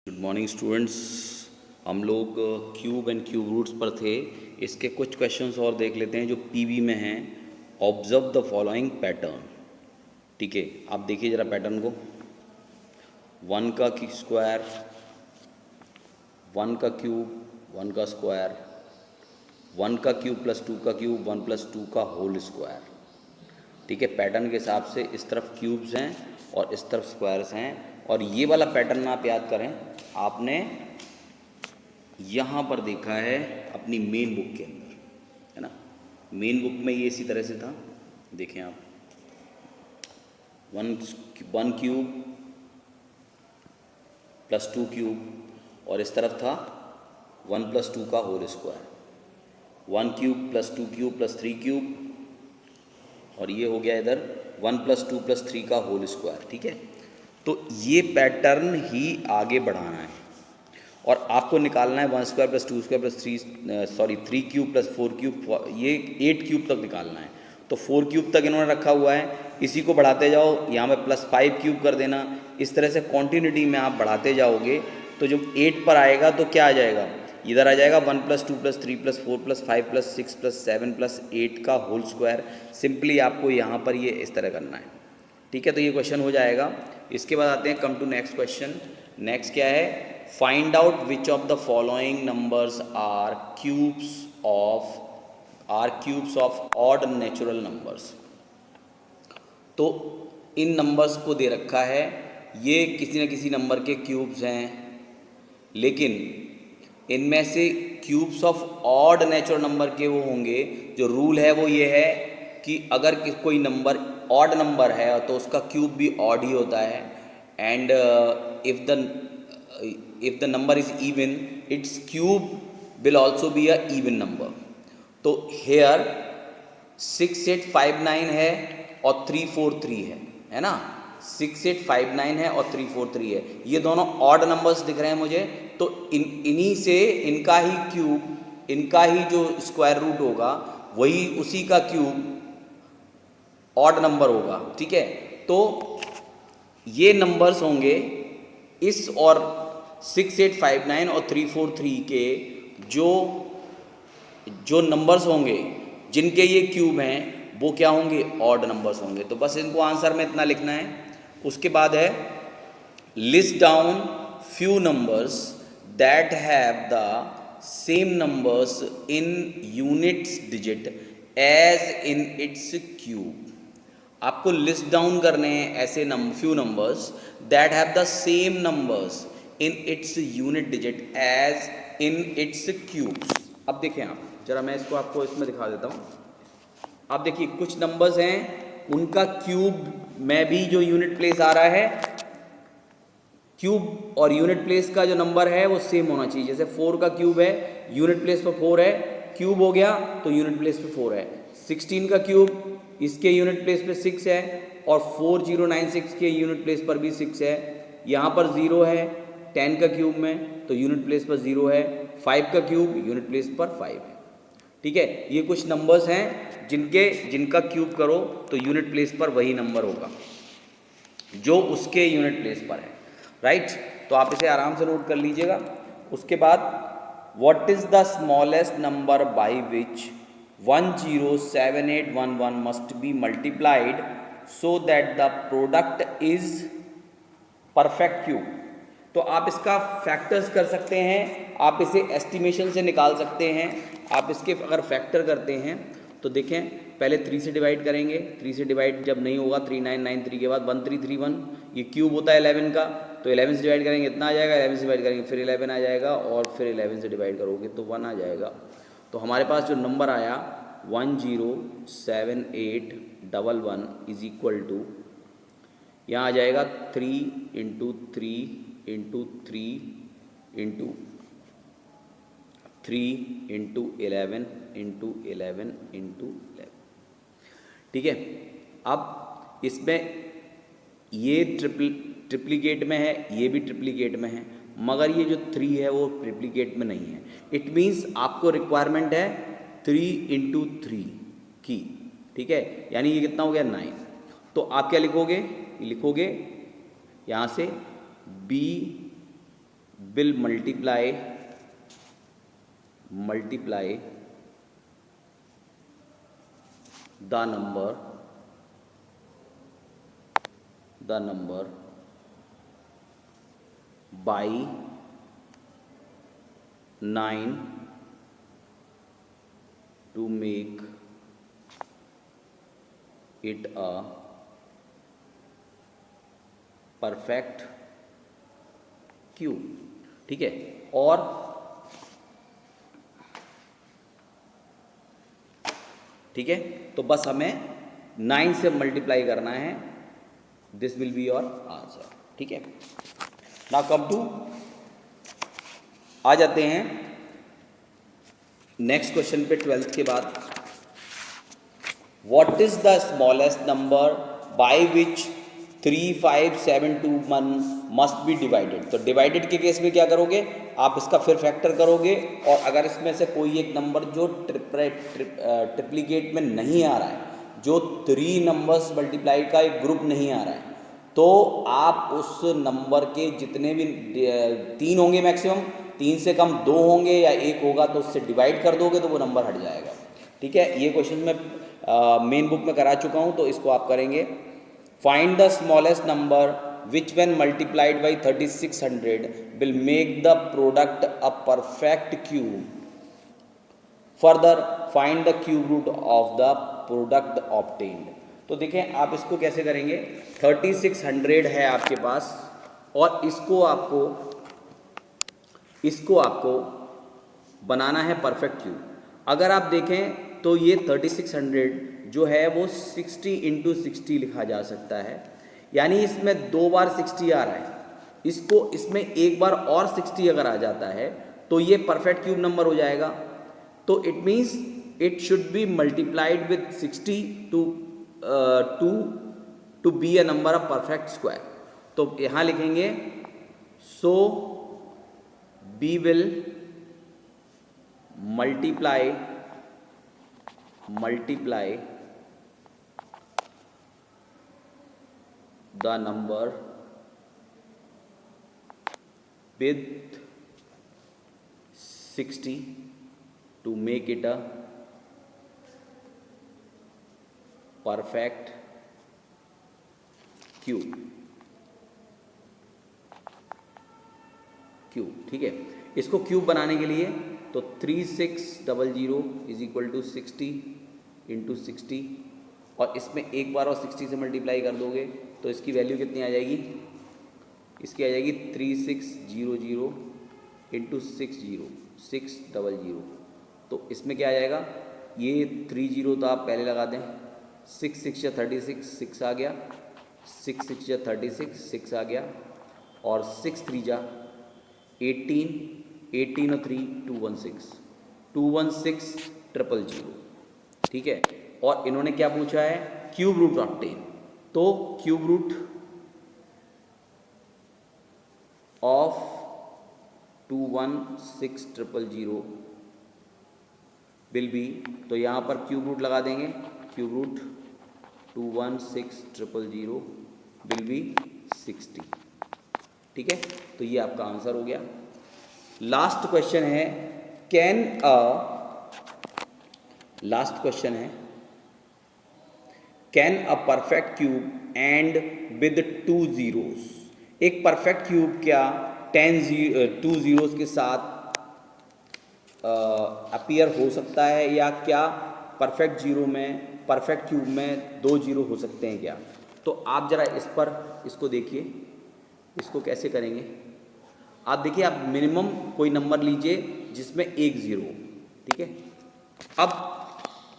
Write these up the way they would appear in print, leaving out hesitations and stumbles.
Good morning students, हम लोग cube and cube roots पर थे। इसके कुछ क्वेश्चंस और देख लेते हैं जो पीवी में हैं। Observe the following pattern. ठीक है, आप देखिए ज़रा पैटर्न को। 1 का स्क्वायर, 1 का क्यूब, 1 का स्क्वायर, 1 का क्यूब प्लस 2 का क्यूब, 1 प्लस 2 का होल स्क्वायर। ठीक है, पैटर्न के हिसाब से इस तरफ क्यूब्स हैं और इस तरफ स्क्वायर्स हैं। और ये वाला पैटर्न आप याद करें, आपने यहाँ पर देखा है अपनी मेन बुक के अंदर, है ना। मेन बुक में ये इसी तरह से था, देखें आप। 1 क्यूब प्लस 2 क्यूब और इस तरफ था 1 प्लस 2 का whole square, 1 cube plus 2 cube plus 3 cube, और ये हो गया इधर 1 प्लस 2 प्लस 3 का होल स्क्वायर। ठीक है, तो ये पैटर्न ही आगे बढ़ाना है और आपको निकालना है 1 square plus 2 square plus 3 cube plus 4 cube, ये 8 क्यूब तक निकालना है। तो 4 क्यूब तक इन्होंने रखा हुआ है, इसी को बढ़ाते जाओ, यहाँ पे प्लस 5 क्यूब कर देना। इस तरह से कॉन्टिन्यूटी में आप बढ़ाते जाओगे तो जब 8 पर आएगा तो क्या आ जाएगा, इधर आ जाएगा 1 plus 2 plus 3 plus 4 plus 5 plus 6 plus 7 plus 8 का होल स्क्वायर। सिंपली आपको यहाँ पर ये इस तरह करना है। ठीक है, तो ये क्वेश्चन हो जाएगा। इसके बाद आते हैं come to next question. Next क्या है, find out which of the following numbers are cubes of odd natural numbers. तो इन नंबर्स को दे रखा है, ये किसी न किसी नंबर के क्यूब्स हैं, लेकिन इनमें से cubes of odd natural number के वो होंगे। जो रूल है वो ये है कि अगर कोई नंबर ऑड नंबर है तो उसका क्यूब भी ऑड ही होता है। And if the number is even, it's cube will also be a even number. तो हेयर 6859 है और 343 है ना। 6859 है और 343 है, ये दोनों ऑड नंबर्स दिख रहे हैं मुझे। तो इन्हीं से इनका ही क्यूब, इनका ही जो स्क्वायर रूट होगा वही उसी का क्यूब ऑड नंबर होगा। ठीक है, तो ये नंबर्स होंगे इस और 6859 और 343 के जो नंबर्स होंगे जिनके ये क्यूब हैं वो क्या होंगे, ऑड नंबर्स होंगे। तो बस इनको आंसर में इतना लिखना है। उसके बाद है list down few numbers that have the same numbers in units digit as in its cube. आपको लिस्ट डाउन करने हैं ऐसे few numbers that have the same numbers in its unit digit as in its cubes. अब देखें आप जरा, मैं इसको आपको इसमें दिखा देता हूँ। आप देखिए कुछ नंबर्स हैं उनका क्यूब में भी जो यूनिट प्लेस आ रहा है, क्यूब और यूनिट प्लेस का जो नंबर है वो सेम होना चाहिए। जैसे 4 का क्यूब है, यूनिट प्लेस पर 4 है, क्यूब हो गया तो यूनिट प्लेस पे 4 है। 16 का क्यूब इसके यूनिट प्लेस पे 6 है और 4096 के यूनिट प्लेस पर भी 6 है। यहाँ पर 0 है 10 का क्यूब में, तो यूनिट प्लेस पर 0 है। 5 का क्यूब यूनिट प्लेस पर 5 है। ठीक है, ये कुछ नंबर्स हैं जिनका क्यूब करो तो यूनिट प्लेस पर वही नंबर होगा जो उसके यूनिट प्लेस पर है। राइट, तो आप इसे आराम से नोट कर लीजिएगा। उसके बाद what is the smallest number by which 107811 must be multiplied so that the product is perfect cube. तो आप इसका फैक्टर्स कर सकते हैं, आप इसे एस्टिमेशन से निकाल सकते हैं। आप इसके अगर फैक्टर करते हैं तो देखें, पहले 3 से डिवाइड करेंगे, 3 से डिवाइड जब नहीं होगा 3993 के बाद 1331, ये क्यूब होता है 11 का, तो 11 से डिवाइड करेंगे इतना आ जाएगा, 11 से डिवाइड करेंगे फिर 11 आ जाएगा और फिर 11 से डिवाइड करोगे तो 1 आ जाएगा। तो हमारे पास जो नंबर आया 107811 इज इक्वल टू, यहाँ आ जाएगा 3 into 3 into 3 into 3 into 11 into 11 into 11। ठीक है, अब इसमें ये ट्रिप्लीकेट में है, ये भी ट्रिप्लीकेट में है, मगर ये जो 3 है वो ट्रिप्लीकेट में नहीं है। इट मीन्स आपको रिक्वायरमेंट है 3 इंटू 3 की। ठीक है, यानी ये कितना हो गया 9। तो आप क्या लिखोगे, लिखोगे यहाँ से b will multiply the number by 9 to make it a perfect cube. ठीक है, और ठीक है, तो बस हमें 9 से मल्टीप्लाई करना है, this will be your answer. ठीक है, नाउ कम टू, आ जाते हैं नेक्स्ट क्वेश्चन पे 12th के बाद। What is the smallest number by which 3571 must be divided. तो डिवाइडेड के केस में क्या करोगे, आप इसका फिर फैक्टर करोगे, और अगर इसमें से कोई एक नंबर जो ट्रिप्लीकेट में नहीं आ रहा है, जो 3 नंबर्स मल्टीप्लाई का एक ग्रुप नहीं आ रहा है, तो आप उस नंबर के जितने भी 3 होंगे मैक्सिमम, 3 से कम 2 होंगे या 1 होगा, तो उससे डिवाइड कर दोगे तो वो नंबर हट जाएगा। ठीक है, ये क्वेश्चन मैं मेन बुक में करा चुका हूँ, तो इसको आप करेंगे। Find the smallest number which when multiplied by 3600 will make the product a perfect cube. Further, find the cube root of the product obtained. तो देखें आप इसको कैसे करेंगे, 3600 है आपके पास, और इसको आपको बनाना है परफेक्ट क्यूब। अगर आप देखें तो ये 3600 जो है वो 60 × 60 लिखा जा सकता है, यानी इसमें 2 बार 60 आ रहा है, इसमें एक बार और 60 अगर आ जाता है तो ये परफेक्ट क्यूब नंबर हो जाएगा। तो it means it should be multiplied with 60 to be a number of perfect square. तो यहाँ लिखेंगे so B will multiply the number with 60 to make it a perfect cube। ठीक है, इसको क्यूब बनाने के लिए तो 3600 इज इक्वल टू 60 × 60, और इसमें एक बार और 60 से मल्टीप्लाई कर दोगे तो इसकी वैल्यू कितनी आ जाएगी, इसकी आ जाएगी 3600 × 600। तो इसमें क्या आ जाएगा, ये 30 तो आप पहले लगा दें, 6 6 या 36, 6 आ गया, 6 6 या 36, 6 आ गया, और 6 3 जा 18, 18 और 3 216 000। ठीक है, और इन्होंने क्या पूछा है, क्यूब रूट ऑब्टेन। तो cube root of 216 000 will be, तो यहाँ पर क्यूब रूट लगा देंगे, क्यूब रूट 216 000 विल बी 60। ठीक है, तो ये आपका आंसर हो गया। लास्ट क्वेश्चन है, can a perfect cube and with 2 zeros। एक परफेक्ट क्यूब क्या 2 zeros के साथ अपीयर हो सकता है, या क्या परफेक्ट क्यूब में 2 जीरो हो सकते हैं क्या? तो आप जरा इसको देखिए, इसको कैसे करेंगे। आप देखिए, आप मिनिमम कोई नंबर लीजिए जिसमें 1 0। ठीक है, अब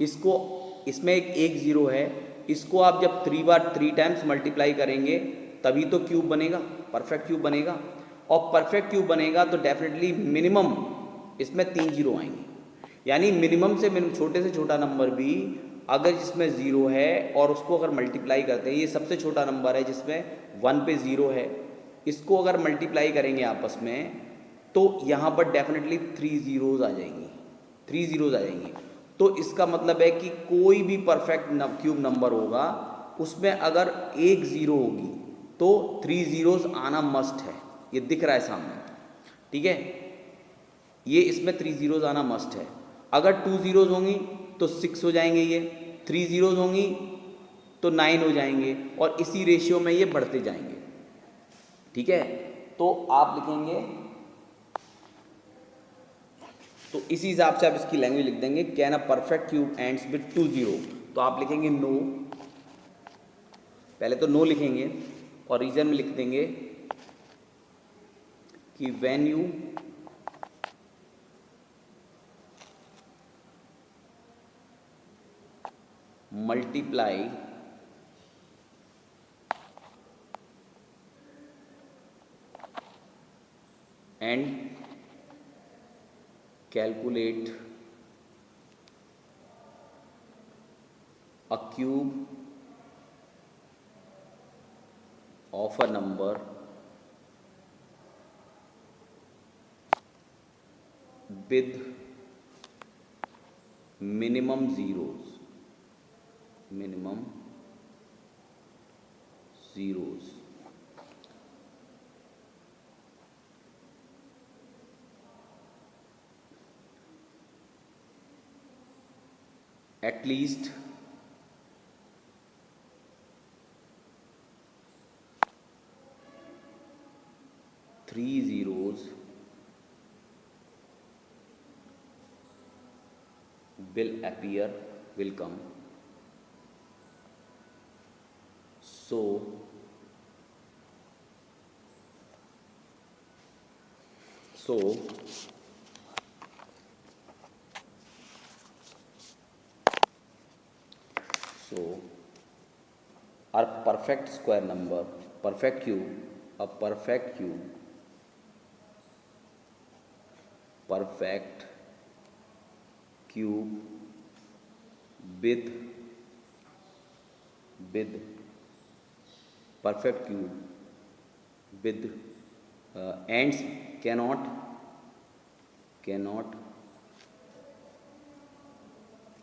इसमें एक 0 है, इसको आप जब 3 टाइम्स मल्टीप्लाई करेंगे तभी तो क्यूब बनेगा, परफेक्ट क्यूब बनेगा। और परफेक्ट क्यूब बनेगा तो डेफिनेटली मिनिमम इसमें 3 0 आएंगे, यानी मिनिमम से छोटे से छोटा नंबर भी अगर जिसमें 0 है और उसको अगर मल्टीप्लाई करते हैं, ये सबसे छोटा नंबर है जिसमें 1 पे 0 है, इसको अगर मल्टीप्लाई करेंगे आपस में तो यहाँ पर डेफिनेटली 3 zeros आ जाएंगी, तो इसका मतलब है कि कोई भी परफेक्ट क्यूब नंबर होगा उसमें अगर एक ज़ीरो होगी तो 3 ज़ीरोज़ आना मस्ट है। ये दिख रहा है सामने, ठीक है, ये इसमें 3 ज़ीरोज़ आना मस्ट है। अगर 2 ज़ीरोज़ होंगी तो 6 हो जाएंगे, ये 3 ज़ीरोज़ होंगी तो 9 हो जाएंगे, और इसी रेशियो में ये बढ़ते जाएंगे, ठीक है। तो आप लिखेंगे, तो इसी हिसाब से आप इसकी लैंग्वेज लिख देंगे, can a perfect cube ends with 2 zero. तो आप लिखेंगे नो, पहले तो नो लिखेंगे और रीजन में लिख देंगे कि when you multiply and calculate a cube of a number with minimum zeros, at least 3 zeros will come. So our perfect square number, perfect cube, a perfect cube, perfect cube with perfect cube with ends cannot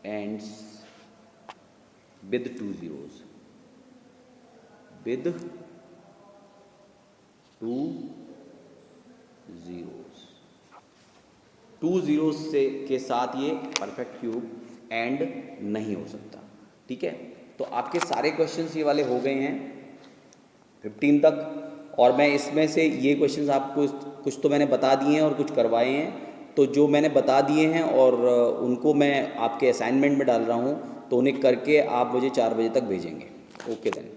ends with 2 zeros, with 2 zeros से के साथ ये perfect cube and नहीं हो सकता, ठीक है। तो आपके सारे क्वेश्चंस ये वाले हो गए हैं 15 तक, और मैं इसमें से ये क्वेश्चंस आपको कुछ तो मैंने बता दिए हैं और कुछ करवाए हैं। तो जो मैंने बता दिए हैं और उनको मैं आपके असाइनमेंट में डाल रहा हूँ, तो उन्हें करके आप मुझे 4 बजे तक भेजेंगे। Okay then.